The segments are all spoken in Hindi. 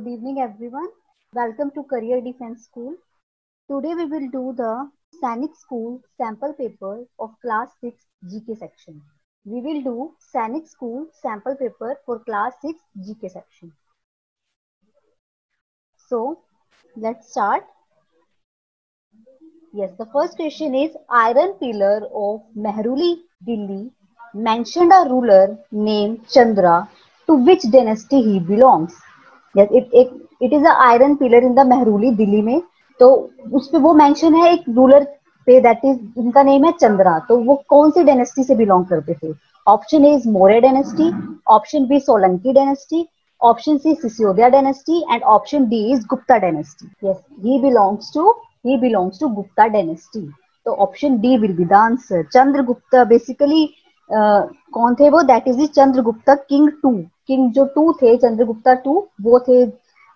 Good evening, everyone. Welcome to Career Defense School. Today we will do the Sainik School sample paper of class 6 GK section. We will do Sainik School sample paper for class 6 GK section. So, let's start. Yes, the first question is Iron Pillar of Mehruli, Delhi mentioned a ruler named Chandra. To which dynasty he belongs? Yes, it is a iron pillar in the मेहरूली Delhi में. तो उस पे वो मेंशन है एक रूलर पे, दैट इज उनका नेम है चंद्रा. तो वो कौन सी डायनेस्टी से बिलोंग करते थे? Option A is Maurya dynasty, option B Solanki dynasty, option C Sisodia dynasty and option D is Gupta dynasty. Yes, he belongs to Gupta dynasty. तो option D will be the answer. Chandragupta basically कौन थे वो? दैट इज चंद्रगुप्ता किंग जो टू थे, चंद्रगुप्ता टू वो थे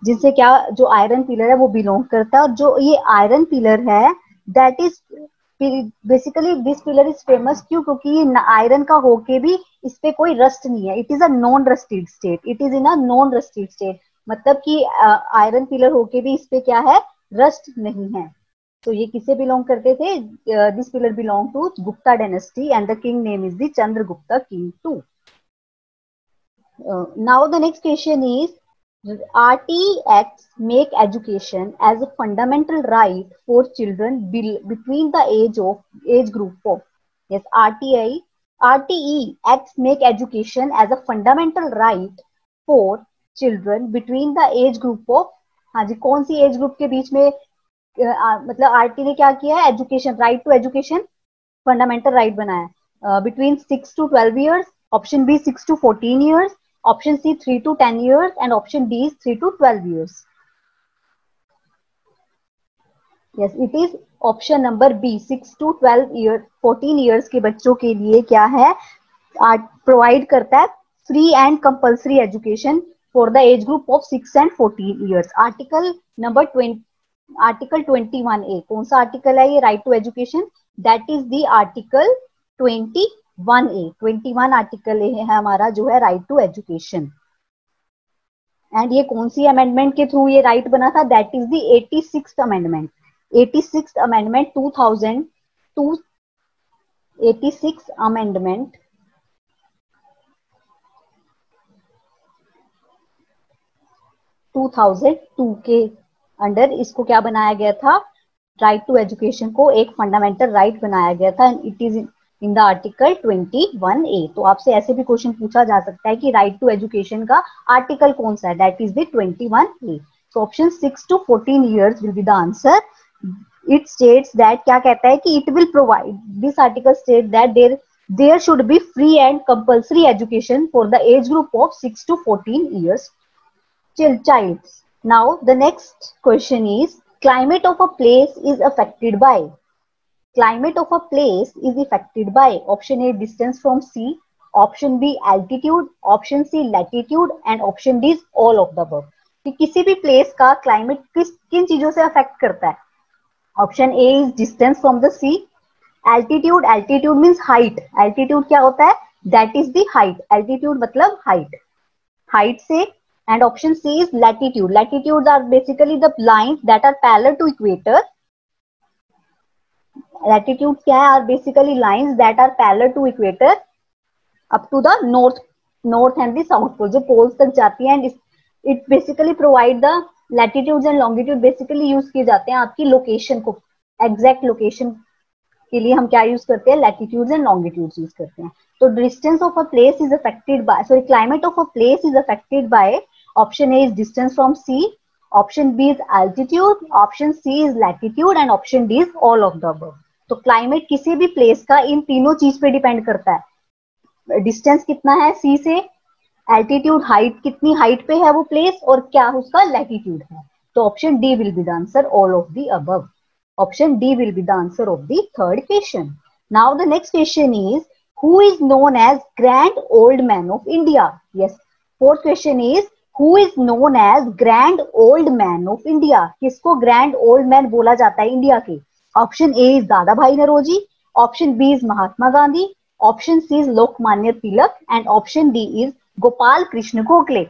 जिनसे क्या जो आयरन पिलर है वो बिलोंग करता है. और जो ये आयरन पिलर है that is basically this pillar is famous क्यों? क्योंकि ये आयरन का होके भी इस पे कोई रस्ट नहीं है. It is a non rusted state. It is in a non rusted state, मतलब कि आयरन पिलर होके भी इस पे क्या है? रस्ट नहीं है. तो ये किसे बिलोंग करते थे? This pillar belong to Gupta dynasty and the king name is the Chandragupta king two. Now the next question is RTX make education as a fundamental right for children between the age group of. Yes, RTE Acts make education as a fundamental right for children between the age group of. हाँ जी, कौन सी एज ग्रुप के बीच में मतलब आरटी ने क्या किया है? Education, right to education fundamental right बनाया. Between 6 to 12 years, option B 6 to 14 years, option C 3 to 10 years and option D is 3 to 12 years. Yes, it is option number B 6 to 12 years. 14 years के बच्चों के लिए क्या है? प्रोवाइड करता है free and compulsory education for the age group of 6 and 14 years. Article number 20, article 21A. कौन सा आर्टिकल है ये? Right to education. That is the article 21A. 21 article है हमारा जो है राइट टू एजुकेशन. एंड ये कौन सी अमेंडमेंट के थ्रू ये राइट बना था? That is the 86th amendment. 86th amendment 2002. 86th amendment 2002 के अंडर इसको क्या बनाया गया था? राइट टू एजुकेशन को एक फंडामेंटल राइट बनाया गया था. It is in the article 21A. तो आपसे ऐसे भी क्वेश्चन पूछा जा सकता है कि राइट टू एजुकेशन का आर्टिकल कौन सा है? That is the 21A. So option 6 to 14 years will be the answer. It states that, क्या कहता है कि it will provide, this article state that there should be free and compulsory education for the age group of 6 to 14 years child. Now the next question is climate of a place is affected by. Climate of a place is affected by option A distance from sea, option B altitude, option C latitude and option D is all of the above. कि किसी भी प्लेस का क्लाइमेट किन चीजों से अफेक्ट करता है? Option A is distance from the sea, altitude, altitude means height. Altitude क्या होता है? That is the height. Altitude मतलब हाइट, हाइट से. And option C is latitude. Latitude are basically the lines that are parallel to equator. Latitude क्या है? Are basically lines that are parallel to equator up to the north and the south pole, जो पोल्स तक जाती है. And it basically provide the latitude and longitude. Basically use किए जाते हैं आपकी लोकेशन को, एग्जैक्ट लोकेशन के लिए हम क्या यूज करते हैं? लैटिट्यूड एंड लॉन्गिट्यूड यूज करते हैं. तो distance of a place is affected by, sorry, climate of a place is affected by option A is distance from sea, option B is altitude, option C is latitude and option D is all of the above. तो क्लाइमेट किसी भी प्लेस का इन तीनों चीज पे डिपेंड करता है. डिस्टेंस कितना है सी से, एल्टीट्यूड हाइट कितनी हाइट पे है वो प्लेस, और क्या उसका लैटिट्यूड है. तो option D will be the answer, all of the above. Option D will be the answer of the third question. Now the next question is who is known as Grand Old Man of India? Yes. Fourth question is who is known as Grand Old Man of India? किसको Grand Old Man बोला जाता है इंडिया के? Option A is Dadabhai Naoroji, Option B is Mahatma Gandhi, Option C is Lokmanya Tilak and Option D is Gopal Krishna Gokhale.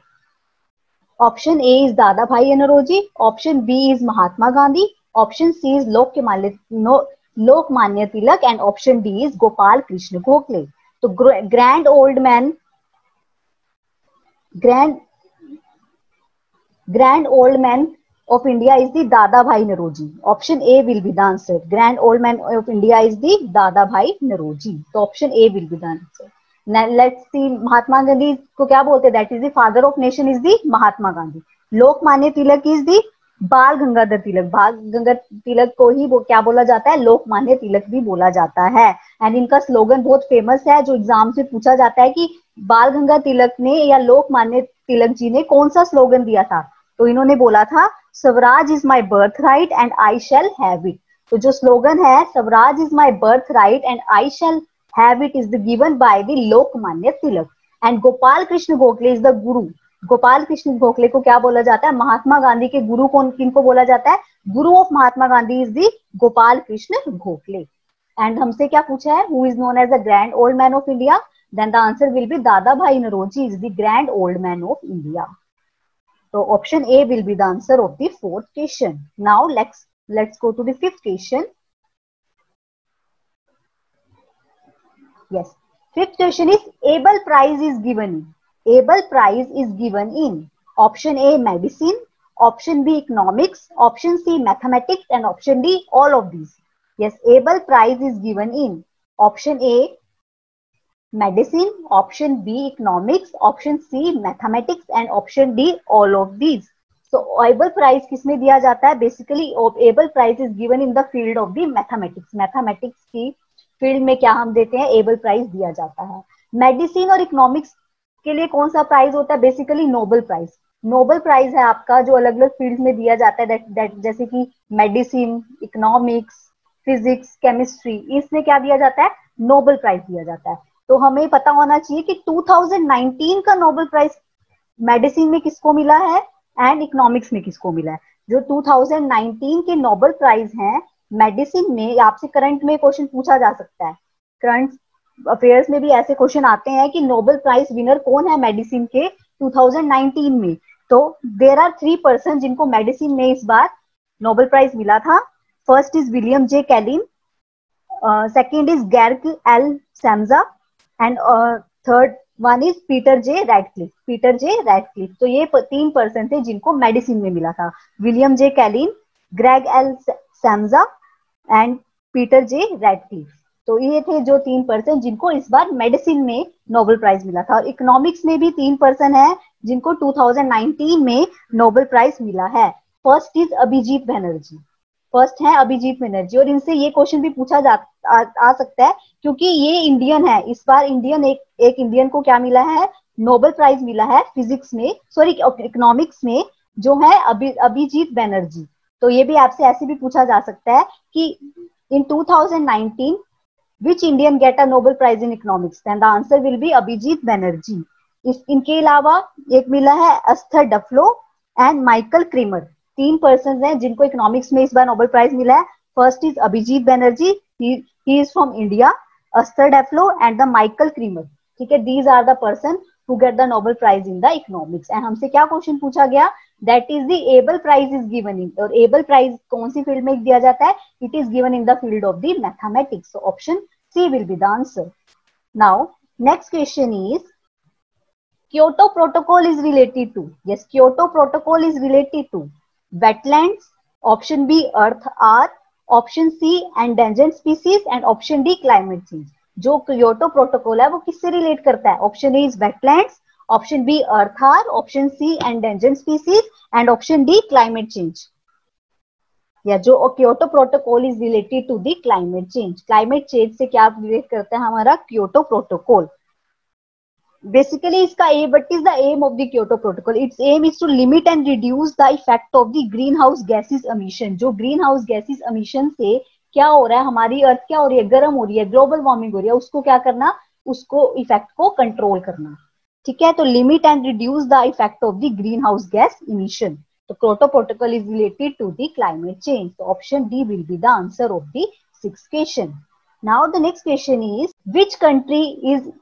Option A is Dadabhai Naoroji, option B is Mahatma Gandhi, option C is Lokmanya Tilak and option D is Gopal Krishna Gokhale. तो grand old man grand old man of India is the Dada Bhai Naroji. Option A will be the answer. Grand old man of India is the Dada Bhai Naroji. So option A will be the answer. Now let's see, Mahatma Gandhi को क्या बोलते हैं? That is the father of nation is the Mahatma Gandhi. Lokmanya Tilak is the बाल गंगाधर तिलक। बाल गंगाधर तिलक को ही क्या बोला जाता है? लोकमान्य तिलक भी बोला जाता है। एंड इनका स्लोगन बहुत फेमस है, जो एग्जाम से पूछा जाता है कि बाल गंगाधर तिलक ने या लोकमान्य तिलक जी ने कौन सा स्लोगन दिया था? तो इन्होंने बोला था Swaraj is my birth right and I shall have it. तो जो स्लोगन है Swaraj is my birth right and I shall have it is given by the Lokmanya Tilak. And Gopal Krishna Gokhale is the गुरु। गोपाल कृष्ण गोखले को क्या बोला जाता है? महात्मा गांधी के गुरु कौन किनको बोला जाता है? Guru of Mahatma Gandhi is the Gopal Krishna Gokhale. And हमसे क्या पूछा है? Who is known as the grand old man of India? Then the answer will be Dadabhai Naoroji is the grand old man of India. So option A will be the answer of the fourth question. Now let's go to the fifth question. Yes, fifth question is Abel Prize is given in. Abel Prize is given in option A medicine, option B economics, option C mathematics, and option D all of these. Yes, Abel Prize is given in option A medicine, option B economics, option C mathematics and option D all of these. So Abel Prize किसमें दिया जाता है? Basically Abel Prize is given in the field of the mathematics. Mathematics की फील्ड में क्या हम देते हैं? Abel Prize दिया जाता है। मेडिसिन और इकोनॉमिक्स के लिए कौन सा प्राइज होता है? Basically Nobel prize. Nobel prize है आपका जो अलग अलग फील्ड में दिया जाता है, जैसे कि मेडिसिन, इकोनॉमिक्स, फिजिक्स, केमिस्ट्री, इसमें क्या दिया जाता है? नोबेल प्राइज दिया जाता है। तो हमें पता होना चाहिए कि 2019 का नोबेल प्राइज मेडिसिन में किसको मिला है एंड इकोनॉमिक्स में किसको मिला है। जो 2019 के नोबेल प्राइज हैं मेडिसिन में, आपसे करंट में क्वेश्चन पूछा जा सकता है। करंट अफेयर्स में भी ऐसे क्वेश्चन आते हैं कि नोबेल प्राइज विनर कौन है मेडिसिन के 2019 में। तो देयर आर 3 पर्सन जिनको मेडिसिन में इस बार नोबेल प्राइज मिला था। First is William J Kaelin, second is Gregg L Semenza and third one is Peter J Ratcliffe. तो ये 3 पर्सन थे जिनको मेडिसिन में मिला था। William J Kaelin, Gregg L Semenza and Peter J Ratcliffe. तो ये थे जो 3 पर्सन जिनको इस बार मेडिसिन में नोबेल प्राइज मिला था। और इकोनॉमिक्स में भी 3 पर्सन है जिनको 2019 में नोबेल प्राइज मिला है। First is Abhijit Banerjee, first है अभिजीत बनर्जी। और इनसे ये क्वेश्चन भी पूछा आ सकता है क्योंकि ये इंडियन है। इस बार इंडियन एक इंडियन को क्या मिला है? नोबेल प्राइज मिला है फिजिक्स में, सॉरी इकोनॉमिक्स में, जो है अभिजीत बनर्जी। तो ये भी आपसे ऐसे भी पूछा जा सकता है कि इन 2019 which Indian get a Nobel Prize in Economics? Then the answer will be Abhijit Banerjee. इनके अलावा एक मिला है Esther Duflo and Michael Kremer. 3 person हैं जिनको इकोनॉमिक्स में इस बार नोबेल प्राइज मिला है। First is Abhijit Banerjee, he is from India, Esther Duflo and the Michael Kremer. ठीक है, these are the person who get the Nobel Prize in the economics। And हमसे क्या क्वेश्चन पूछा गया? That is the Abel Prize is given in. और एबल प्राइज कौन सी फील्ड में दिया जाता है? It is given in the field of the mathematics. So option C will be the answer. Now next question is Kyoto Protocol is related to, yes, Kyoto Protocol is related to wetlands, option B earth R, option C endangered species and option D climate change। जो क्योटो प्रोटोकॉल है वो किससे रिलेट करता है? Option A is wetlands, option B Earth Hour, option C endangered species and option D climate change. या जो Kyoto protocol is related to the climate change. Climate change से क्या रिलेट करता है हमारा क्योटो प्रोटोकॉल? बेसिकली इसका what is the aim of the Kyoto protocol? It's aim is to limit and reduce the effect of the green house gases emission. जो ग्रीन हाउस गैसेज एमिशन से क्या हो रहा है, हमारी अर्थ क्या हो रही है? गर्म हो रही है, ग्लोबल वार्मिंग हो रही है। उसको क्या करना? उसको इफेक्ट को कंट्रोल करना। ठीक है, तो limit and reduce the effect of the green house gas emission. तो Kyoto protocol is related to the climate change. तो option D will be the answer of the 6th question. Now the next question is which country is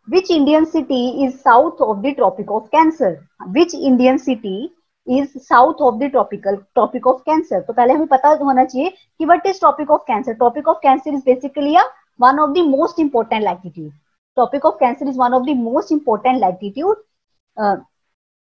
Which Indian city is south of the Tropic of Cancer? Which Indian city is south of the Tropic of Cancer? तो पहले हमें पता होना चाहिए कि what is Tropic of Cancer. Tropic of Cancer is basically one of the most important latitude. Tropic of Cancer is one of the most important latitude.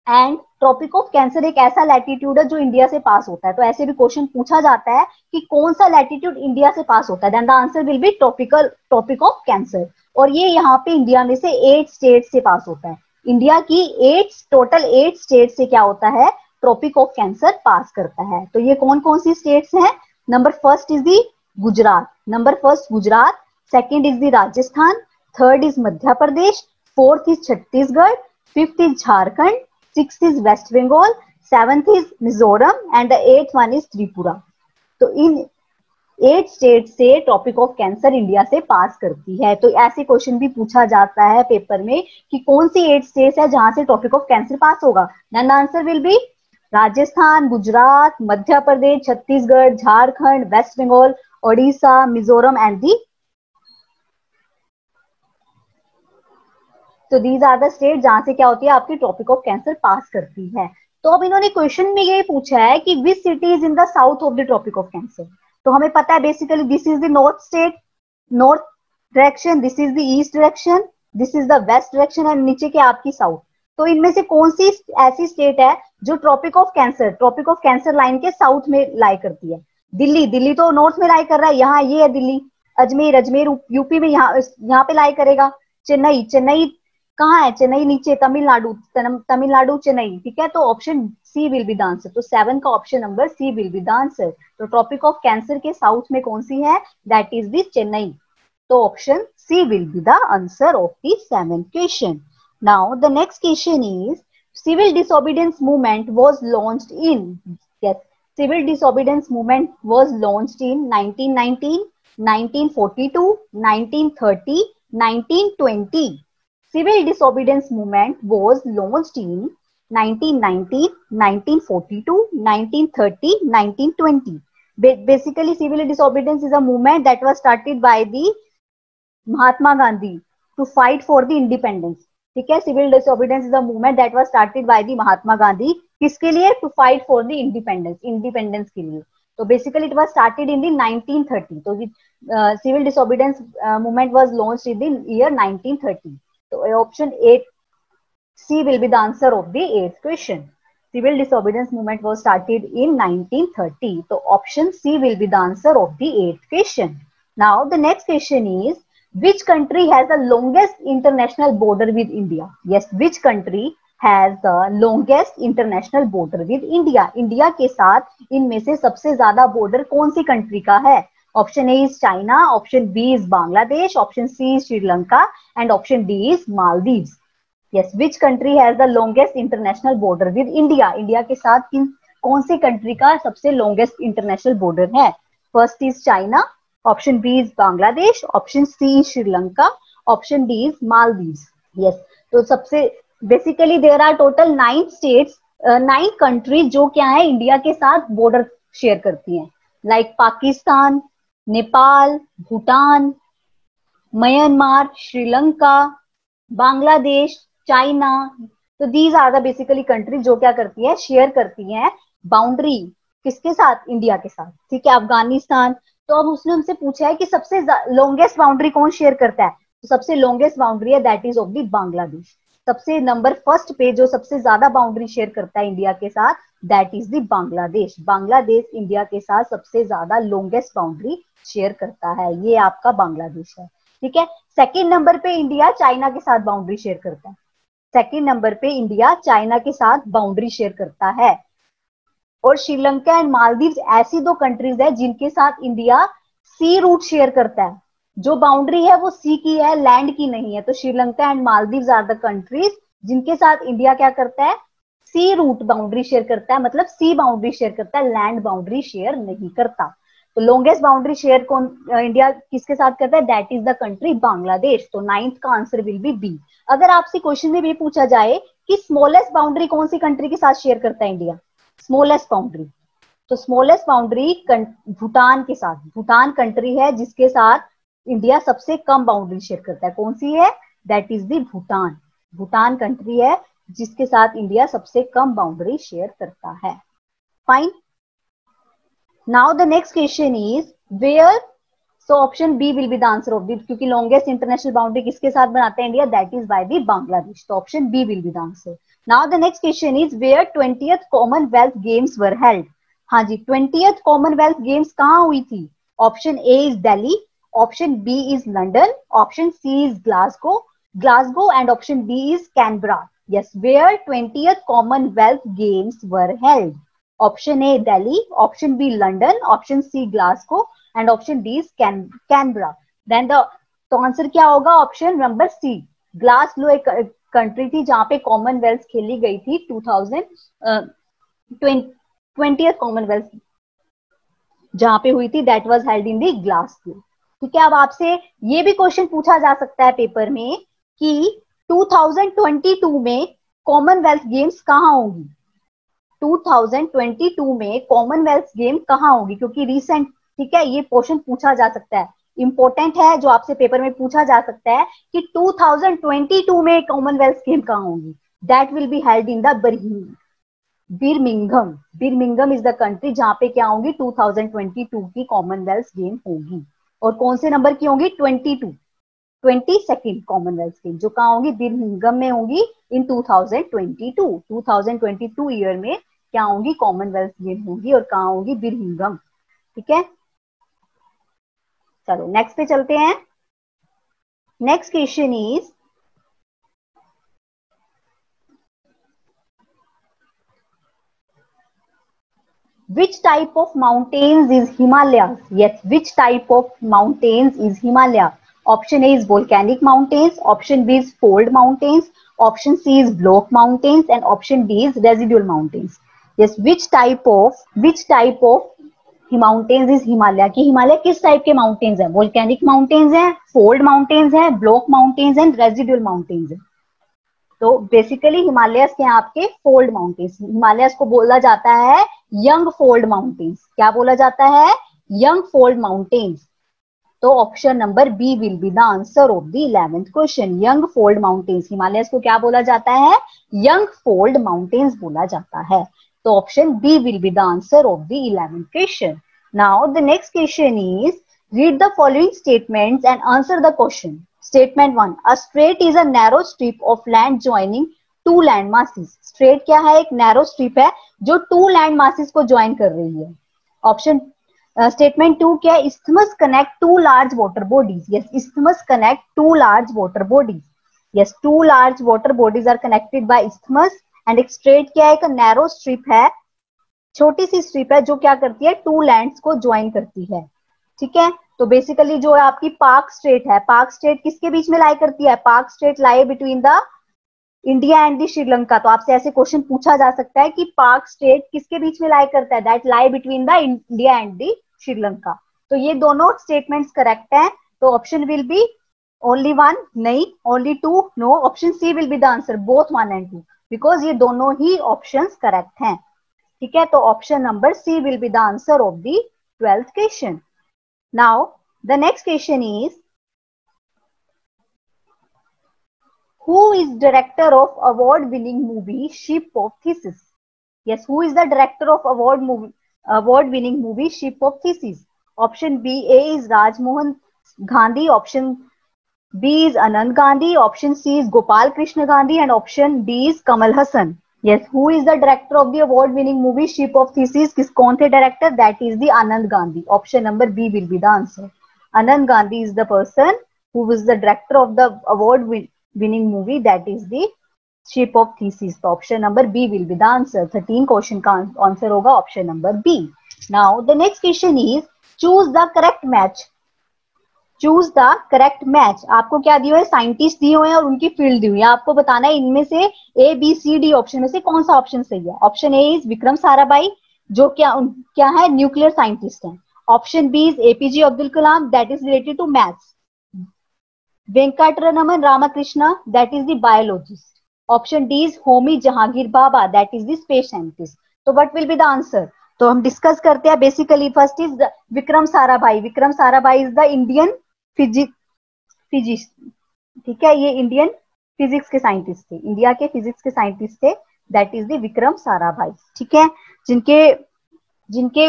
And Tropic of Cancer एक ऐसा लैटिट्यूड है जो इंडिया से पास होता है. तो ऐसे भी क्वेश्चन पूछा जाता है कि कौन सा लैटिट्यूड इंडिया से पास होता है, then the answer will be Tropic of Cancer. और ये यहाँ पे इंडिया में से 8 स्टेट से पास होता है. इंडिया की टोटल 8 स्टेट से क्या होता है, ट्रॉपिक ऑफ कैंसर पास करता है. तो ये कौन कौन सी स्टेट्स हैं? Number first is the Gujarat, second is the Rajasthan, third is Madhya Pradesh, fourth is Chhattisgarh, fifth is Jharkhand, sixth is West Bengal, seventh is Mizoram and the eighth one is Tripura. तो इन 8 स्टेट से ट्रॉपिक ऑफ कैंसर इंडिया से पास करती है. तो ऐसे क्वेश्चन भी पूछा जाता है पेपर में कि कौन सी 8 स्टेट्स है जहां से ट्रॉपिक ऑफ कैंसर पास होगा. Then the answer will be Rajasthan, Gujarat, Madhya Pradesh, Chhattisgarh, Jharkhand, West Bengal, Odisha, Mizoram and the. तो दीज आर द स्टेट जहां से क्या होती है, आपकी ट्रॉपिक ऑफ कैंसर पास करती है. तो अब इन्होंने क्वेश्चन में ये पूछा है कि which city is in the south of the Tropic of Cancer. तो हमें पता है basically this is the north state, north direction, this is the east direction, this is the west direction and नीचे के आपकी साउथ. तो इनमें से कौन सी ऐसी स्टेट है जो ट्रॉपिक ऑफ कैंसर लाइन के साउथ में लाई करती है? दिल्ली तो नॉर्थ में लाई कर रहा है, यहाँ ये है दिल्ली. अजमेर यूपी में यहाँ पे लाई करेगा. चेन्नई कहाँ है? चेन्नई नीचे, तमिलनाडु चेन्नई. ठीक है, तो option C will be the answer. तो 7 का option number C will be the answer. तो ट्रॉपिक ऑफ कैंसर के साउथ में कौन सी है? That is the Chennai. तो option C will be the answer of the 7th question. Now the next question is civil disobedience movement was launched in. Yes, civil disobedience movement was launched in 1919, 1942, 1930, 1920. Civil disobedience movement was launched in 1919, 1942, 1930, 1920. Basically, civil disobedience is a movement that was started by the Mahatma Gandhi to fight for the independence. ठीक है, civil disobedience is a movement that was started by the Mahatma Gandhi. किसके लिए? To fight for the independence के लिए. तो basically it was started in the 1930. तो civil disobedience movement was launched in the year 1930. So option 8 C will be the answer of the 8th question. Civil disobedience movement was started in 1930. So option C will be the answer of the 8th question. Now the next question is, which country has the longest international border with India? Yes, which country has the longest international border with India? India के साथ इनमें से सबसे ज्यादा बॉर्डर कौन सी कंट्री का है? Option A is China, option B is Bangladesh, option C is Sri Lanka and option D is Maldives. Yes, which country has the longest international border with India? India के साथ कौन सी कंट्री का सबसे longest international border है? First is China, option B is Bangladesh, option C is Sri Lanka, option D is Maldives. Yes, तो सबसे basically there are total 9 states, 9 countries जो क्या है इंडिया के साथ border शेयर करती हैं, like Pakistan, Nepal, Bhutan, Myanmar, Sri Lanka, Bangladesh, China. तो these are the basically country जो क्या करती है, शेयर करती हैं बाउंड्री किसके साथ? इंडिया के साथ. ठीक है, अफगानिस्तान. तो अब उसने हमसे पूछा है कि सबसे लॉन्गेस्ट बाउंड्री कौन शेयर करता है? तो सबसे लॉन्गेस्ट बाउंड्री है that is of the Bangladesh. सबसे नंबर फर्स्ट पे जो सबसे ज्यादा बाउंड्री शेयर करता है इंडिया के साथ, that is the Bangladesh. Bangladesh India के साथ सबसे ज्यादा लॉन्गेस्ट बाउंड्री शेयर करता है, ये आपका बांग्लादेश है. ठीक है, सेकंड नंबर पे इंडिया चाइना के साथ बाउंड्री शेयर करता है. सेकंड नंबर पे इंडिया चाइना के साथ बाउंड्री शेयर करता है. और श्रीलंका एंड मालदीव्स ऐसी 2 कंट्रीज है जिनके साथ इंडिया सी रूट शेयर करता है. जो बाउंड्री है वो सी की है, लैंड की नहीं है. तो Sri Lanka and Maldives are the countries जिनके साथ इंडिया क्या करता है, सी रूट बाउंड्री शेयर करता है, मतलब सी बाउंड्री शेयर करता है, लैंड बाउंड्री शेयर नहीं करता. तो लॉन्गेस्ट बाउंड्री शेयर कौन इंडिया किसके साथ करता है? That is the country Bangladesh. तो 9th का आंसर विल बी बी. अगर आपसे क्वेश्चन में भी पूछा जाए कि स्मॉलेस्ट बाउंड्री कौन सी कंट्री के साथ शेयर करता है इंडिया, स्मॉलेस्ट बाउंड्री, तो स्मॉलेस्ट बाउंड्री भूटान के साथ. भूटान कंट्री है जिसके साथ इंडिया सबसे कम बाउंड्री शेयर करता है. कौन सी है? That is the Bhutan. Bhutan country है जिसके साथ इंडिया सबसे कम बाउंड्री शेयर करता है। Fine. Now the next question is where, so option B will be the answer of this, क्योंकि लॉन्गेस्ट इंटरनेशनल बाउंड्री किसके साथ बनाते हैं India, that is by the Bangladesh. तो option B will be the answer. Now the next question is where 20th Commonwealth Games were held. हाँ जी, 20th कॉमनवेल्थ गेम्स कहाँ हुई थी? Option A is Delhi, option B is London, option C is Glasgow and option D is Canberra. Yes, where 20th Commonwealth Games were held. Option A Delhi, option B London, option C Glasgow and option D is Canberra. Then the, तो आंसर क्या होगा? ऑप्शन नंबर सी, ग्लासगो एक कंट्री थी जहां पे कॉमनवेल्थ खेली गई थी 20th कॉमनवेल्थ जहां पे हुई थी, that was held in the Glasgow. ठीक है, अब आपसे ये भी क्वेश्चन पूछा जा सकता है पेपर में कि 2022 में कॉमनवेल्थ गेम्स कहाँ होगी? 2022 में कॉमनवेल्थ गेम कहाँ होगी? क्योंकि रिसेंट, ठीक है, ये क्वेश्चन पूछा जा सकता है, इंपॉर्टेंट है, जो आपसे पेपर में पूछा जा सकता है कि 2022 में कॉमनवेल्थ गेम कहाँ होगी? That will be held in the Birmingham. Birmingham is the country जहां पे क्या होगी? 2022 की कॉमनवेल्थ गेम होगी। और कौन से नंबर की होगी? 22nd कॉमनवेल्थ गेम, जो कहाँ होगी? बिर्मिंघम में होगी इन 2022 ईयर में क्या होगी? कॉमनवेल्थ गेम होगी और कहाँ होगी? बिर्मिंघम। ठीक है, चलो नेक्स्ट पे चलते हैं। Next question is which type of mountains is Himalayas? Yes, which type of mountains is Himalaya? Option A is volcanic mountains, option B is fold mountains, option C is block mountains and option D is residual mountains. Yes, which type of mountains is Himalaya? कि हिमालय किस टाइप के माउंटेन्स हैं? वोल्केनिक माउंटेन्स हैं, फोल्ड माउंटेन्स हैं, block mountains and residual mountains हैं। तो बेसिकली हिमालयस के आपके फोल्ड माउंटेन्स, हिमालयस को बोला जाता है यंग फोल्ड माउंटेन्स। क्या बोला जाता है? Young fold mountains. तो option number B will be the answer of the 11th question, young fold mountains. Himalayas को क्या बोला जाता है? यंग फोल्ड माउंटेन्स बोला जाता है। तो option B will be the answer of the 11th question. Now the next question is read the following statements and answer the question. Statement 1, a strait is a narrow strip of land joining two land masses. Strait क्या है? एक narrow strip है जो two land masses को join कर रही है। Option statement 2 क्या है? Isthmus connect two large water bodies. Yes, isthmus connect two large water bodies. Yes, two large water bodies are connected by isthmus. And एक strait क्या है? एक narrow strip है, छोटी सी स्ट्रिप है जो क्या करती है? टू लैंड्स को ज्वाइन करती है। ठीक है, तो बेसिकली जो है आपकी पाक स्टेट है, पाक स्टेट किसके बीच में लाई करती है? पाक state lie between the India and the Sri Lanka. तो आपसे ऐसे क्वेश्चन पूछा जा सकता है कि पाक स्टेट किसके बीच में लाई करता है? That lie between the India and the Sri Lanka. तो ये दोनों स्टेटमेंट्स करेक्ट हैं। तो option will be only one, नहीं, only two, no, option C will be the answer, both 1 and 2, because ये दोनों ही ऑप्शंस करेक्ट हैं। ठीक है, तो option number C will be the answer of the 12th question. Now, the next question is, who is director of award-winning movie Ship of Theseus? Yes, who is the director of award-winning movie Ship of Theseus? Option B, A is Rajmohan Gandhi, option B is Anand Gandhi, option C is Gopal Krishna Gandhi and option D is Kamal Hassan. Yes, who is the director of the award-winning movie Ship of Theseus? किस कौन थे director? That is the Anand Gandhi. Option number B will be the answer. Anand Gandhi is the person who was the director of the award-winning movie, that is the Ship of Theseus. So option number B will be the answer. 13 question का आंसर होगा option number B. Now the next question is choose the correct match. Choose the correct match. आपको क्या दिए हुए? साइंटिस्ट दिए हुए हैं और उनकी फील्ड दी हुई है। आपको बताना है इनमें से A B C D option में से कौन सा ऑप्शन सही है। Option A is Vikram Sarabhai, जो क्या है? न्यूक्लियर साइंटिस्ट हैं। Option B is APJ Abdul Kalam, that is related to maths. Venkataraman Ramakrishna, that is the biologist. Option D is Homi Jehangir Bhabha, that is the space scientist. तो what will be the answer? तो हम डिस्कस करते हैं। Basically first is Vikram Sarabhai. Vikram Sarabhai is the Indian physicist, ठीक है, ये इंडियन फिजिक्स के साइंटिस्ट थे, इंडिया के फिजिक्स के साइंटिस्ट थे, that is the Vikram Sarabhai. ठीक है, जिनके जिनके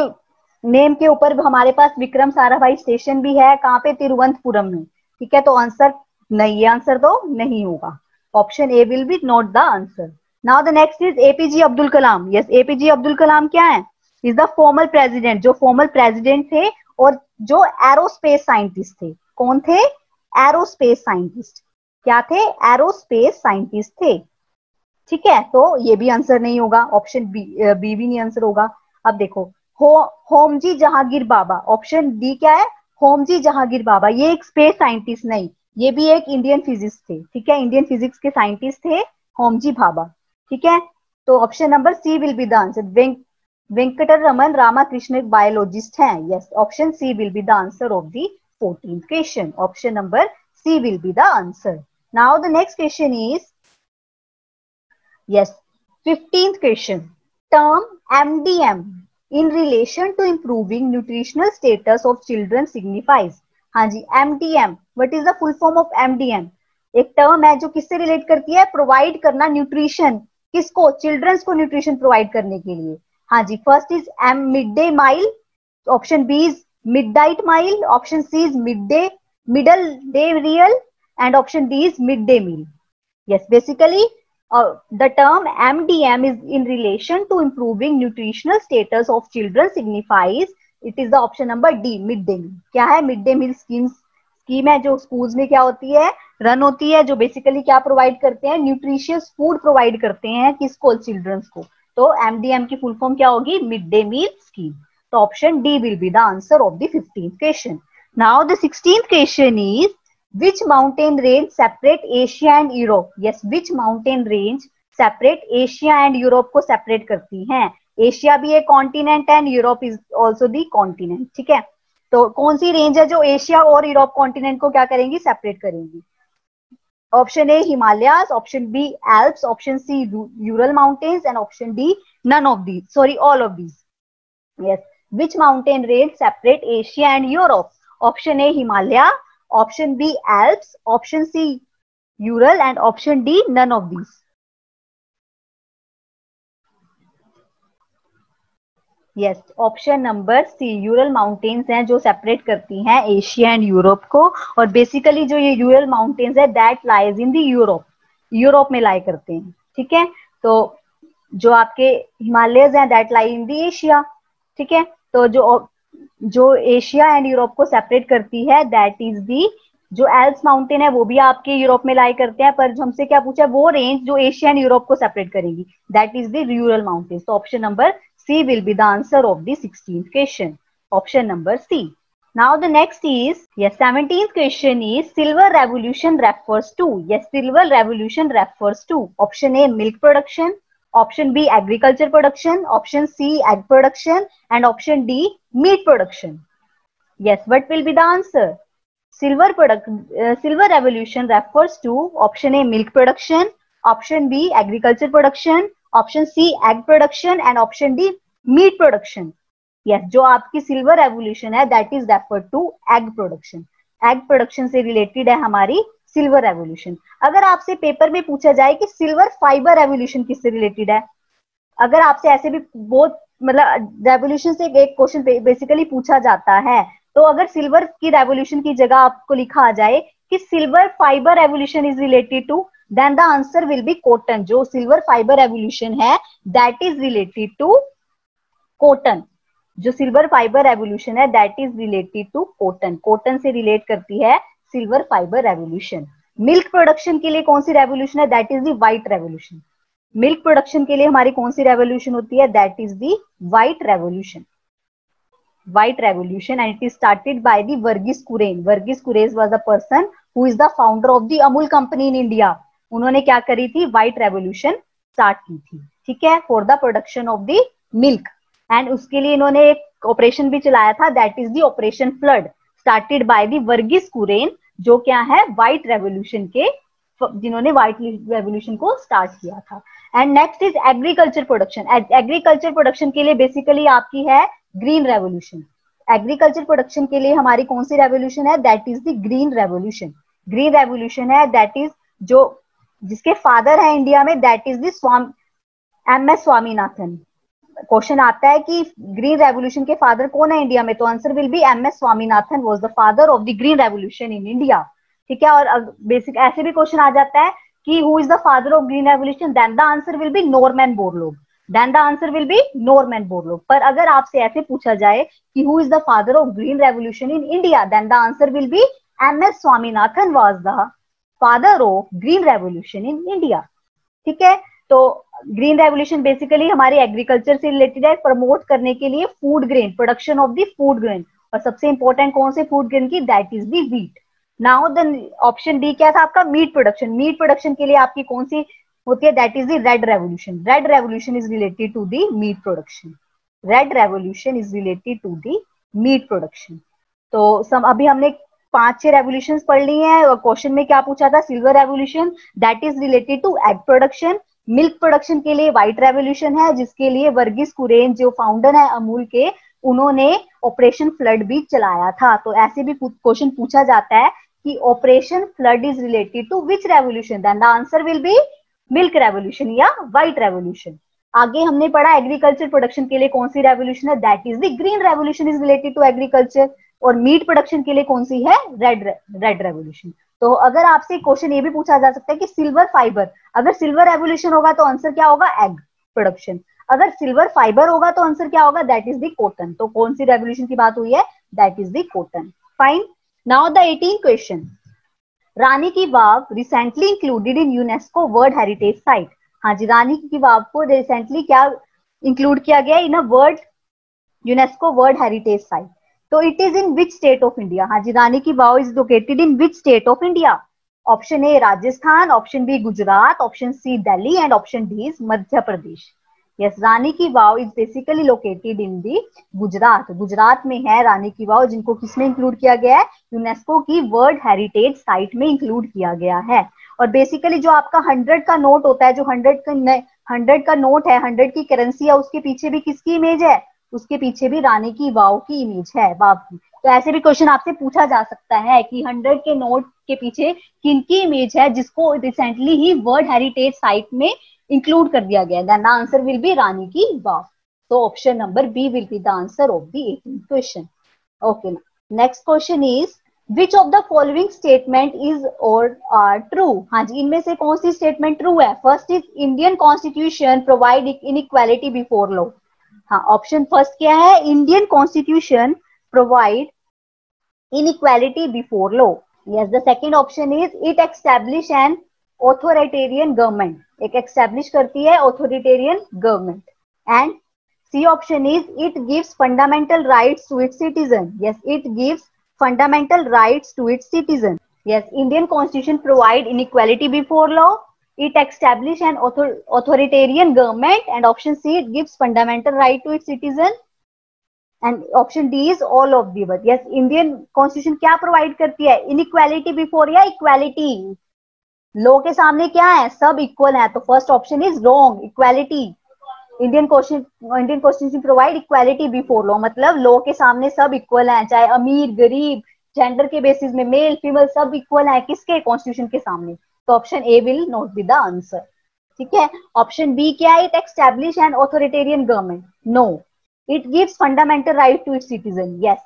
नेम के ऊपर हमारे पास विक्रम साराभाई स्टेशन भी है, कहाँ पे, तिरुवनंतपुरम में। ठीक है, तो आंसर नहीं, ये आंसर तो नहीं होगा, option A will be not the answer. Now the next is APJ Abdul Kalam. Yes, APJ Abdul Kalam क्या है, इज द फॉर्मल प्रेसिडेंट, जो फॉर्मल प्रेसिडेंट थे और जो एरोस्पेस साइंटिस्ट थे। कौन थे, एरोस्पेस साइंटिस्ट। क्या थे, एरोस्पेस साइंटिस्ट थे। ठीक है, तो ये भी आंसर नहीं होगा, ऑप्शन बी भी नहीं आंसर होगा। अब देखो, होमजी जहांगीर बाबा, ऑप्शन डी क्या है, होमजी जहांगीर बाबा, ये एक स्पेस साइंटिस्ट नहीं, ये भी एक इंडियन फिजिक्स थे। ठीक है, इंडियन फिजिक्स के साइंटिस्ट थे होमजी भाभा। ठीक है, तो option number C will be the answer. Venkataraman Ramakrishna biologist हैं। Yes, option C will be the answer of the 14th question, option number C will be the answer. Now the next question is, yes, 15th question, term MDM in relation to improving nutritional status of children signifies। हाँ जी, MDM, what is the full form of MDM? एक टर्म है जो किससे रिलेट करती है, प्रोवाइड करना न्यूट्रिशन, किसको, चिल्ड्रंस को न्यूट्रिशन प्रोवाइड करने के लिए। हाँ जी, first is M mid day mile, option B is mid diet mile, option C is middle day real, and option D is mid day meal. Yes, basically the term MDM is in relation to improving nutritional status of children signifies, it is the option number D, mid day meal। क्या है, मिड डे मील स्कीम है जो स्कूल्स में क्या होती है, रन होती है, जो बेसिकली क्या प्रोवाइड करते हैं, न्यूट्रिशियस फूड प्रोवाइड करते हैं किसको, चिल्ड्रंस को। तो MDM की फुल फॉर्म क्या होगी, मिड डे मील स्कीम। तो option D will be the answer of the 15th question. Now the 16th question is, which mountain range separate Asia and Europe? Yes, which mountain range separate Asia and Europe को separate करती हैं। एशिया भी एक कॉन्टिनेंट है, Europe is also the continent. ठीक है, तो कौन सी रेंज है जो एशिया और यूरोप कॉन्टिनेंट को क्या करेंगी, सेपरेट करेंगी। Option A Himalayas, option B Alps, option C Ural mountains, and option D none of these, sorry all of these. Yes, which mountain range separate Asia and Europe, option A Himalaya, option B Alps, option C Ural, and option D none of these। Yes, option number C Ural mountains हैं जो सेपरेट करती हैं एशिया एंड यूरोप को। और बेसिकली जो ये यूरल माउंटेन्स है that lies in the Europe, Europe में लाई करते हैं। ठीक है, तो जो आपके हिमालयज हैं that lie in the Asia. ठीक है, तो जो एशिया एंड यूरोप को सेपरेट करती है दैट इज दी, जो एल्प्स माउंटेन है वो भी आपके यूरोप में लाई करते हैं, पर हमसे क्या पूछा है, वो रेंज जो एशिया एंड यूरोप को सेपरेट करेगी that is the Ural mountain. तो option number C will be the answer of the 16th question, option number C. Now the next is, yes, 17th question is, silver revolution refers to. Yes, silver revolution refers to, option A milk production, option B agriculture production, option C egg production, and option D meat production. Yes, what will be the answer? Silver revolution refers to option A milk production, option B agriculture production, option C egg production, and option D meat production। Yes, जो आपकी सिल्वर रेवोल्यूशन है that is referred to egg production. Egg production से रिलेटेड है हमारी सिल्वर रेवोल्यूशन। अगर आपसे पेपर में पूछा जाए कि सिल्वर फाइबर रेवोल्यूशन किससे रिलेटेड है, अगर आपसे ऐसे भी बहुत मतलब रेवोल्यूशन से एक क्वेश्चन बेसिकली पूछा जाता है, तो अगर सिल्वर की रेवोल्यूशन की जगह आपको लिखा आ जाए कि silver fibre revolution is related to, then the answer will be cotton. जो सिल्वर फाइबर रेवोल्यूशन है that is related to cotton. जो सिल्वर फाइबर रेवोल्यूशन है that is related to cotton, cotton से रिलेट करती है silver fibre revolution. Milk production के लिए कौन सी रेवोल्यूशन है, that is the white revolution. Milk production के लिए हमारी कौन सी रेवोल्यूशन होती है, that is the white revolution. White revolution, and it is started by the Verghese Kurien। Verghese Kurien was the person who is the founder of the Amul company in India। उन्होंने क्या करी थी, व्हाइट रेवोल्यूशन स्टार्ट की थी। ठीक है, for the production of the milk, and उसके लिए इन्होंने एक ऑपरेशन भी चलाया था that is the Operation Flood, started by the Verghese Kurien, जो क्या है व्हाइट रेवोल्यूशन के, जिन्होंने व्हाइट रेवोल्यूशन को स्टार्ट किया था। And next is agriculture production. Agriculture production के लिए बेसिकली आपकी है ग्रीन रेवोल्यूशन। एग्रीकल्चर प्रोडक्शन के लिए हमारी कौन सी रेवोल्यूशन है, that is the green revolution. Green revolution है, दैट इज जो जिसके फादर है इंडिया में, that is the MS Swaminathan. Question आता है कि ग्रीन रेवोल्यूशन के फादर कौन है इंडिया में, तो answer will be MS Swaminathan was the father of the green revolution in India. ठीक है, और बेसिक ऐसे भी क्वेश्चन आ जाता है कि who is the father of green revolution, then the answer will be Norman Borlaug, then the answer will be Norman Borlaug. पर अगर आपसे ऐसे पूछा जाए कि who is the father of green revolution in India, then the answer will be MS Swaminathan was the father of green revolution in India. ठीक है, तो ग्रीन रेवोल्यूशन बेसिकली हमारे एग्रीकल्चर से रिलेटेड है, प्रमोट करने के लिए food grain, production of the food grain, और सबसे इंपॉर्टेंट कौन से फूड ग्रेन की, that is the wheat. Now the option D क्या था आपका, मीट प्रोडक्शन। मीट प्रोडक्शन के लिए आपकी कौन सी होती है, that is the red revolution. Red revolution is related to the meat production, red revolution is related to the meat production. तो अभी हमने 5-6 रेवोल्यूशन पढ़ ली हैं, और क्वेश्चन में क्या पूछा था, silver revolution, that is related to egg production. Milk production के लिए व्हाइट रेवोल्यूशन है, जिसके लिए वर्गीस कुरियन जो फाउंडर है अमूल के, उन्होंने ऑपरेशन फ्लड भी चलाया था। तो ऐसे भी क्वेश्चन पूछा जाता है कि Operation Flood is related to which revolution, then the answer will be milk revolution या व्हाइट रेवोल्यूशन। आगे हमने पढ़ा एग्रीकल्चर प्रोडक्शन के लिए कौन सी रेवोल्यूशन है, that is the green revolution is related to agriculture. और मीट प्रोडक्शन के लिए कौन सी है, रेड रेवोल्यूशन। तो अगर आपसे क्वेश्चन ये भी पूछा जा सकता है कि सिल्वर फाइबर, अगर सिल्वर रेवोल्यूशन होगा तो आंसर क्या होगा, एग प्रोडक्शन। अगर सिल्वर फाइबर होगा तो आंसर क्या होगा, दैट इज द कॉटन। तो कौन सी रेवोल्यूशन की बात हुई है, that is the cotton. Fine, now the 18th question, Rani ki Vav recently included in UNESCO world heritage site. हाँ जी, रानी की वाव को रिसेंटली क्या इंक्लूड किया गया in a world UNESCO world heritage site. तो it is in which state of India. हाँ जी, Rani ki Vav is located in which state of India. Option A Rajasthan, option B Gujarat, option C Delhi and option D is Madhya Pradesh. Yes, Rani ki Vav is basically located in the Gujarat. Gujarat में है रानी की वाव, जिनको किसमें इंक्लूड किया गया है, यूनेस्को की वर्ल्ड हेरिटेज साइट में इंक्लूड किया गया है। और बेसिकली जो आपका 100 का नोट होता है, जो 100 का नोट है, 100 की करेंसी है, उसके पीछे भी किसकी इमेज है, उसके पीछे भी रानी की वाव की इमेज है, वाव की। तो ऐसे भी क्वेश्चन आपसे पूछा जा सकता है कि 100 के नोट के पीछे किनकी इमेज है, जिसको रिसेंटली ही वर्ल्ड हेरिटेज साइट में इंक्लूड कर दिया गया, then the answer will be Rani ki Vav. तो option number B will be the answer of the 18th question. Okay, next question is which of the following statement is or are true. हाँ जी, इनमें से कौन सी स्टेटमेंट ट्रू है। First is Indian constitution provide inequality before law. हाँ, ऑप्शन फर्स्ट क्या है, Indian constitution provide inequality before law. Yes, the second option is it establish an authoritarian government, एक एस्टैब्लिश करती है authoritarian government. And C option is it gives fundamental rights to its citizen. Yes, it gives fundamental rights to its citizen. Yes, Indian constitution provide inequality before law, it establish an authoritarian government, and option C, it gives fundamental right to its citizen, and option D is all of the above. Yes, Indian constitution क्या प्रोवाइड करती है, inequality before या equality, लॉ के सामने क्या है, सब इक्वल है। तो first option is wrong, equality. Indian constitution provide equality before law, मतलब लॉ के सामने सब इक्वल है, चाहे अमीर गरीब, जेंडर के बेसिस में मेल फीमेल सब इक्वल है किसके, कॉन्स्टिट्यूशन के सामने। तो option A will not be the answer. ठीक है, ऑप्शन बी क्या है, it establish an authoritarian government. No, it gives fundamental right to its citizen. Yes,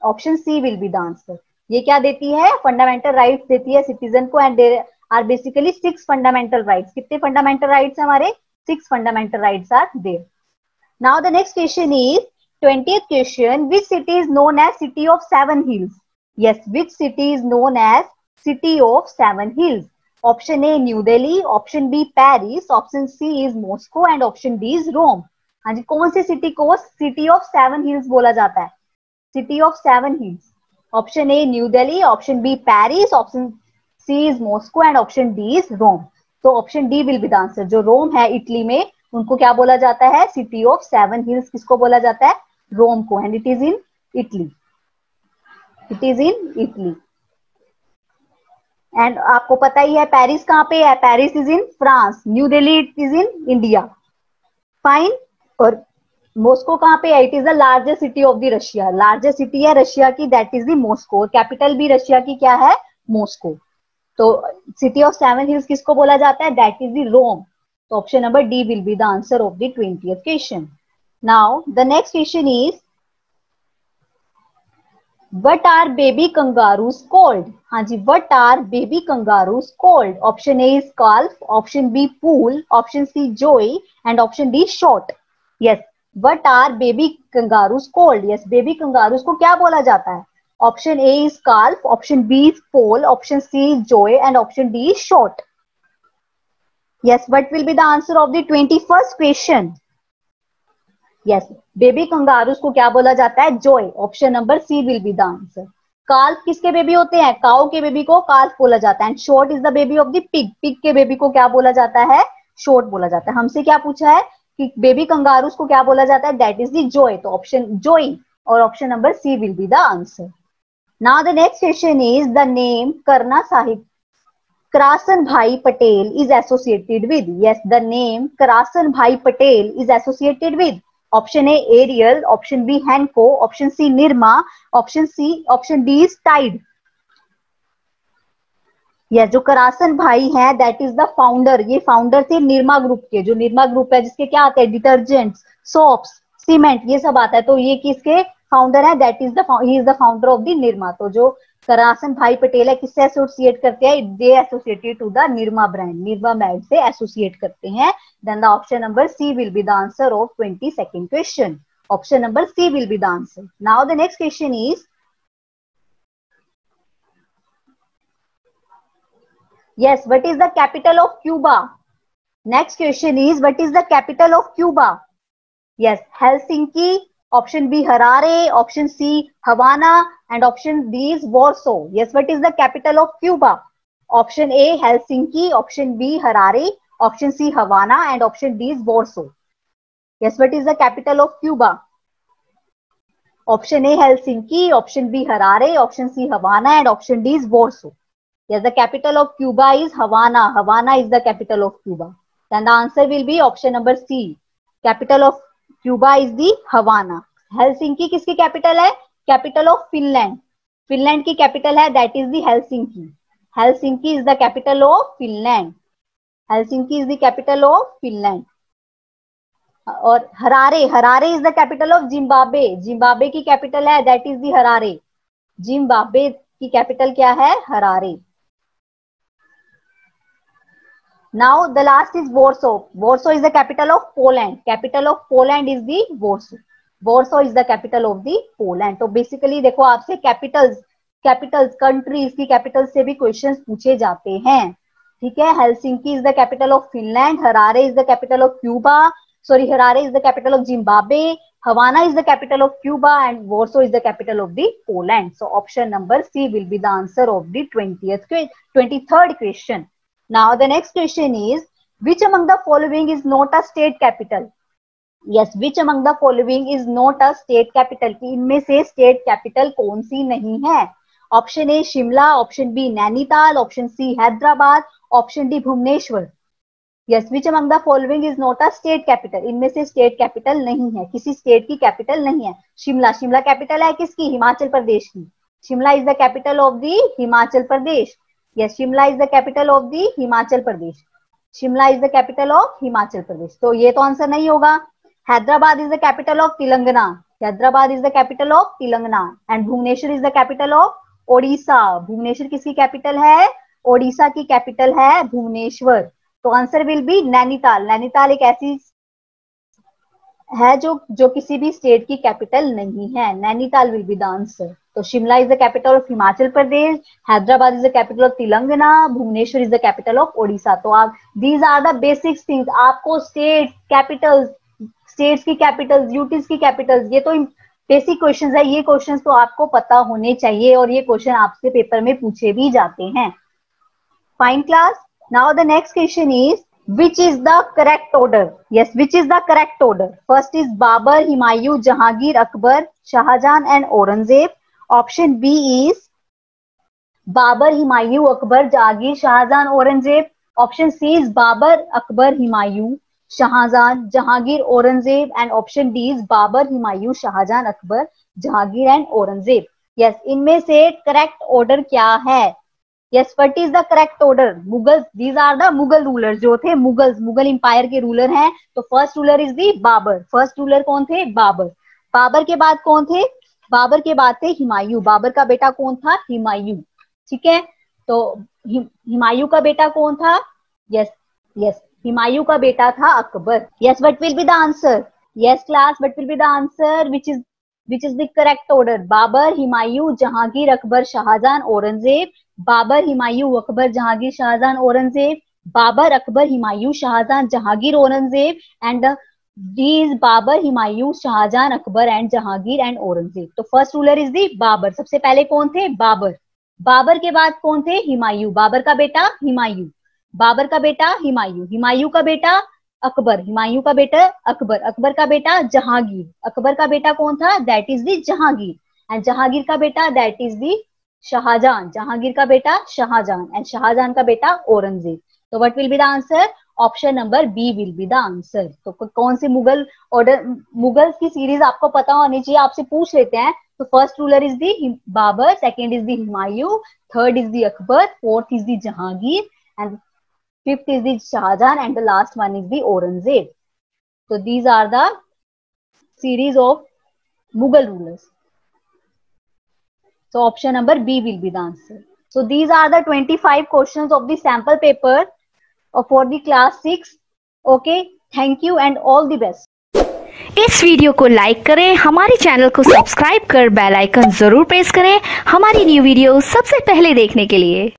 option C will be the answer. ये क्या देती है, फंडामेंटल राइट्स देती है सिटीजन को, and there are basically 6 fundamental rights. कितने फंडामेंटल राइट्स हमारे, 6 fundamental rights are there. Now the next question is 20th question, which city is known as city of 7 hills. Yes, which city is known as city of 7 hills. Option A New Delhi, option B Paris, option C is Moscow, and option D is Rome. हाँ जी, कौन सी सिटी को सिटी ऑफ 7 हिल्स बोला जाता है, city of 7 hills. Option A New Delhi, option B Paris, option C is Moscow, and option D is Rome. तो option D will be the answer. जो रोम है इटली में, उनको क्या बोला जाता है, सिटी ऑफ 7 हिल्स किसको बोला जाता है, रोम को, and it is in Italy, it is in Italy. And आपको पता ही है पेरिस कहाँ पे है, Paris is in France, new Delhi it is in India. Fine, और मॉस्को कहाँ पे है, it is the largest city of the Russia, largest city है रशिया की, that is the Moscow. Capital भी रशिया की क्या है, मॉस्को। तो सिटी ऑफ 7 हिल्स किसको बोला जाता है? दैट इज द रोम. तो option number D will be the answer of the 20th question. Now the next question is What are baby kangaroos called? हाँ जी, what are baby kangaroos called? Option A is calf, option B pool, option C joy, and option D short. Yes, what are baby kangaroos called? Yes, baby kangaroos को क्या बोला जाता है? Option A is calf, option B is pool, option C is joy, and option D is short. Yes, what will be the answer of the 21st question? Yes, baby kangaroos को क्या बोला जाता है? Joey. Option number C will be the answer. Calf किसके बेबी होते हैं? काउ के बेबी को काल्फ बोला जाता है. And short is the baby of the pig. Pig के बेबी को क्या बोला जाता है? शॉर्ट बोला जाता है. हमसे क्या पूछा है कि बेबी कंगारूस को क्या बोला जाता है? That is the joy. तो ऑप्शन जॉय और option number C will be the answer. Now the next question is the name करना साहिब Karasan Bhai Patel is associated with. Yes, the name Karasan Bhai Patel is associated with. Option A Ariel, option B Henko, option C Nirma, option D is Tide. Yes, जो करासन भाई है दैट इज द फाउंडर. ये फाउंडर थे निर्मा ग्रुप के. जो निर्मा ग्रुप है जिसके क्या आते हैं? डिटर्जेंट्स, सोप्स, सीमेंट, ये सब आता है. तो ये किसके फाउंडर है? That is he is the founder of the Nirma. तो जो करासन भाई पटेल है किससे एसोसिएट करते हैं? They associated to the Nirma brand. Nirma brand से एसोसिएट करते हैं. Then the option number C will be the answer of 22nd question. Option number C will be the answer. Now the next question is yes, what is the capital of Cuba? Next question is what is the capital of Cuba? Yes, Helsinki, option B Harare, option C Havana, and option D is Warsaw. Yes, what is the capital of Cuba? Option A Helsinki, option B Harare, option C Havana, and option D is Warsaw. Yes, what is the capital of Cuba? Option A Helsinki, option B Harare, option C Havana, and option D is Warsaw. Yes, the capital of Cuba is Havana. Havana is the capital of Cuba. Then the answer will be option number C. Capital of Cuba is the Havana. Helsinki किसकी capital है? Capital of Finland. Finland की capital है that is the Helsinki. Helsinki is the capital of Finland. Helsinki is the capital of Finland. और Harare, Harare is the capital of Zimbabwe. Zimbabwe की capital है that is the Harare. Zimbabwe की capital क्या है? Harare. Now the last is Warsaw. Warsaw is the capital of Poland. Capital of Poland is the Warsaw. Warsaw is the capital of the Poland. तो basically देखो आपसे कैपिटल्स कंट्रीज की कैपिटल से भी क्वेश्चंस पूछे जाते हैं. ठीक है. Helsinki is the capital of Finland. Harare is the capital of Cuba. Sorry, Harare is the capital of Zimbabwe. Havana is the capital of Cuba and Warsaw is the capital of the Poland. So option number C will be the answer of the 23rd question. Now the next question is which among the following is not a state capital? Yes, which among the following is not a state capital? कि इनमें से state capital कौन सी नहीं है? Option A Shimla, option B Nainital, option C Hyderabad, option D Bhubaneswar. Yes, which among the following is not a state capital? इनमें से state capital नहीं है. किसी state की capital नहीं है. शिमला, शिमला capital है किसकी? हिमाचल प्रदेश की. Shimla is the capital of the Himachal Pradesh. Yes, Shimla is the capital of the Himachal Pradesh. Shimla is the capital of Himachal Pradesh. तो ये तो आंसर नहीं होगा. Hyderabad is the capital of Telangana. Hyderabad is the capital of Telangana. And Bhubaneswar is the capital of Odisha. Bhubaneswar किसकी कैपिटल है? ओडिशा की कैपिटल है भुवनेश्वर. तो answer will B Nainital. Nainital एक ऐसी है जो किसी भी स्टेट की कैपिटल नहीं है. Nainital will be the answer. तो Shimla is the capital of Himachal Pradesh, Hyderabad is the capital of Telangana, Bhubaneswar is the capital of Odisha. तो आप these are the basic things. आपको स्टेट कैपिटल्स, स्टेट्स की कैपिटल्स, यूटीज की कैपिटल्स, ये तो बेसिक क्वेश्चंस है. ये क्वेश्चंस तो आपको पता होने चाहिए और ये क्वेश्चन आपसे पेपर में पूछे भी जाते हैं. Fine class. Now the next question is which is the correct order? Yes, which is the correct order? First is Babur, Humayun, Jahangir, Akbar, Shahjahan and Aurangzeb. Option B is Babur, Humayun, Akbar, Jahangir, Shahjahan, Aurangzeb. Option C is Babur, Akbar, Humayun, Shahjahan, Jahangir, Aurangzeb. And option D is Babur, Humayun, Shahjahan, Akbar, Jahangir and Aurangzeb. Yes, इनमें से correct order क्या है? Yes, what is the correct order? Mughals, these are the Mughal rulers जो थे मुगल्स, मुगल एम्पायर के रूलर हैं. तो first ruler is the Babur. First ruler कौन थे? बाबर. बाबर के बाद कौन थे? बाबर के बाद थे हुमायूं. बाबर का बेटा कौन था? हुमायूं. ठीक है, तो हुमायूं का बेटा कौन था? यस यस, हुमायूं का बेटा था Akbar. Yes, what will be the answer? Yes class, what will be the answer? which is the correct order? Babur, Humayun, Jahangir, Akbar, Shahjahan, Aurangzeb. Babur, Humayun, Akbar, Jahangir, Shahjahan, Aurangzeb. Babur, Akbar, Humayun, Shahjahan, Jahangir, Aurangzeb. And these Babur, Humayun, Shahjahan, Akbar and Jahangir and Aurangzeb. तो first ruler is the Babur. सबसे पहले कौन थे? बाबर. बाबर के बाद कौन थे? हुमायूं. बाबर का बेटा हुमायूं. बाबर का बेटा हुमायूं. हुमायूं का बेटा अकबर. हुमायूं का बेटा अकबर. अकबर का बेटा जहांगीर. अकबर का बेटा कौन था? That is the Jahangir. And Jahangir का बेटा that is the Shahjahan. Jahangir का बेटा शाहजहां एंड शाहजहां का बेटा औरंगजेब. तो what will be the answer? Option number B will be the answer. तो कौन से मुगल ऑर्डर, मुगल की सीरीज आपको पता होनी चाहिए, आपसे पूछ लेते हैं. तो first ruler is the Babur, second is the Humayun, third is the Akbar, fourth is the Jahangir and fifth is the Shahjahan and the last one is the Aurangzeb. So these are the series of Mughal rulers. So option number B will be the answer. So these are the 25 questions of the sample paper for the class 6. Okay, thank you and all the best. इस वीडियो को लाइक करें, हमारे चैनल को सब्सक्राइब कर बेल आइकन जरूर प्रेस करें हमारी न्यू वीडियो सबसे पहले देखने के लिए.